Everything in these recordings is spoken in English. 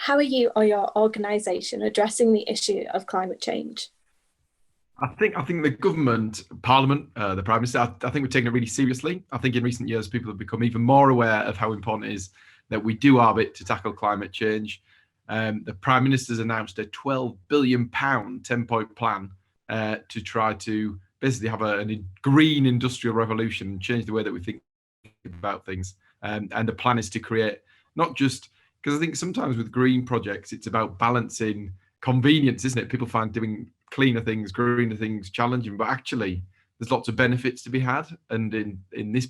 how are you or your organisation addressing the issue of climate change? I think the government, Parliament, the Prime Minister, I think we're taking it really seriously. I think in recent years people have become even more aware of how important it is that we do our bit to tackle climate change. The Prime Minister's announced a £12 billion 10-point plan to try to basically have a green industrial revolution and change the way that we think about things. And the plan is to create not just because I think sometimes with green projects it's about balancing convenience, isn't it? People find doing cleaner things, greener things challenging, but actually there's lots of benefits to be had. And in this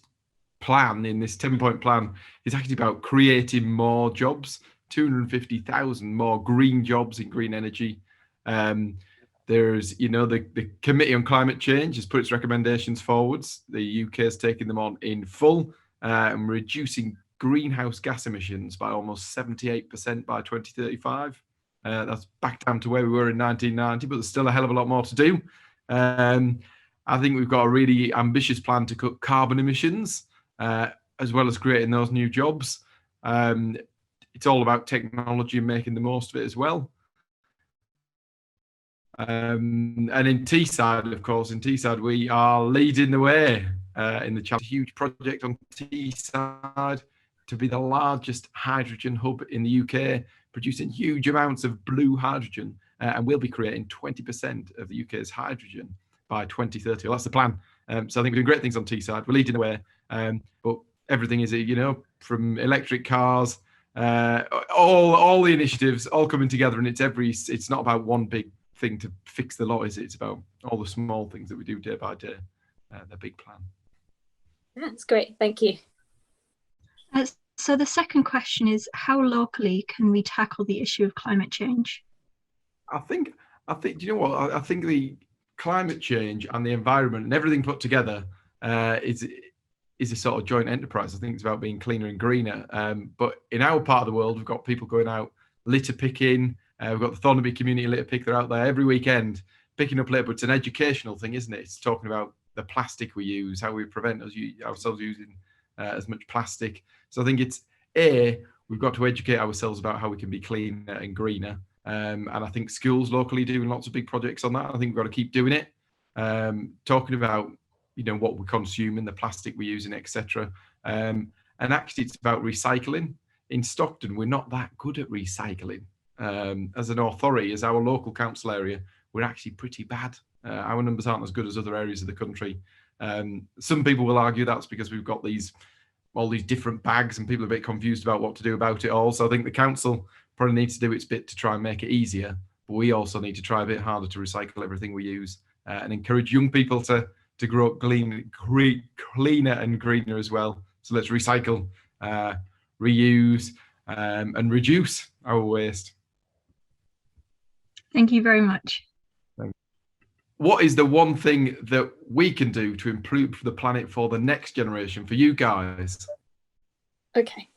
plan, in this 10-point plan, it's actually about creating more jobs, 250,000 more green jobs in green energy. There's, the Committee on Climate Change has put its recommendations forwards. The UK has taken them on in full and reducing greenhouse gas emissions by almost 78% by 2035. That's back down to where we were in 1990, but there's still a hell of a lot more to do. I think we've got a really ambitious plan to cut carbon emissions, as well as creating those new jobs. It's all about technology and making the most of it as well. And in Teesside, of course, we are leading the way in the challenge. Huge project on Teesside to be the largest hydrogen hub in the UK, producing huge amounts of blue hydrogen, and we'll be creating 20% of the UK's hydrogen by 2030. Well, that's the plan. So I think we're doing great things on Teesside. We're leading the way, but everything is, from electric cars, all the initiatives all coming together, and it's not about one big thing to fix the lot, is it? It's about all the small things that we do day by day. The big plan. That's great. Thank you. So the second question is, how locally can we tackle the issue of climate change? I think, do you know what? I think the climate change and the environment and everything put together is a sort of joint enterprise. I think it's about being cleaner and greener. But in our part of the world, we've got people going out litter picking. We've got the Thornaby Community Litter Pick. They're out there every weekend picking up litter, but it's an educational thing, isn't it? It's talking about the plastic we use, how we prevent ourselves using as much plastic. So I think we've got to educate ourselves about how we can be cleaner and greener. And I think schools locally doing lots of big projects on that. I think we've got to keep doing it. Talking about, what we're consuming, the plastic we're using, etc. And actually it's about recycling. In Stockton, we're not that good at recycling. As an authority, as our local council area, we're actually pretty bad. Our numbers aren't as good as other areas of the country. Some people will argue that's because we've got all these different bags and people are a bit confused about what to do about it all. So I think the council probably needs to do its bit to try and make it easier, but we also need to try a bit harder to recycle everything we use and encourage young people to grow up cleaner and greener as well. So let's recycle, reuse, and reduce our waste. Thank you very much. What is the one thing that we can do to improve the planet for the next generation, for you guys? Okay,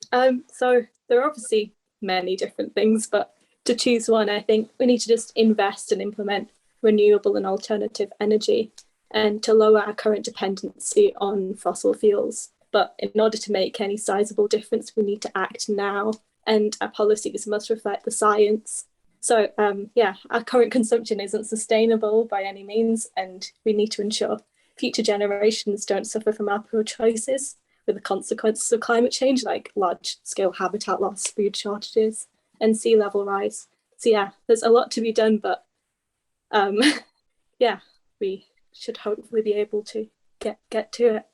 so there are obviously many different things, but to choose one, I think we need to just invest and implement renewable and alternative energy and to lower our current dependency on fossil fuels. But in order to make any sizable difference, we need to act now, and our policies must reflect the science. So our current consumption isn't sustainable by any means, and we need to ensure future generations don't suffer from our poor choices with the consequences of climate change, like large-scale habitat loss, food shortages, and sea level rise. So there's a lot to be done, but we should hopefully be able to get to it.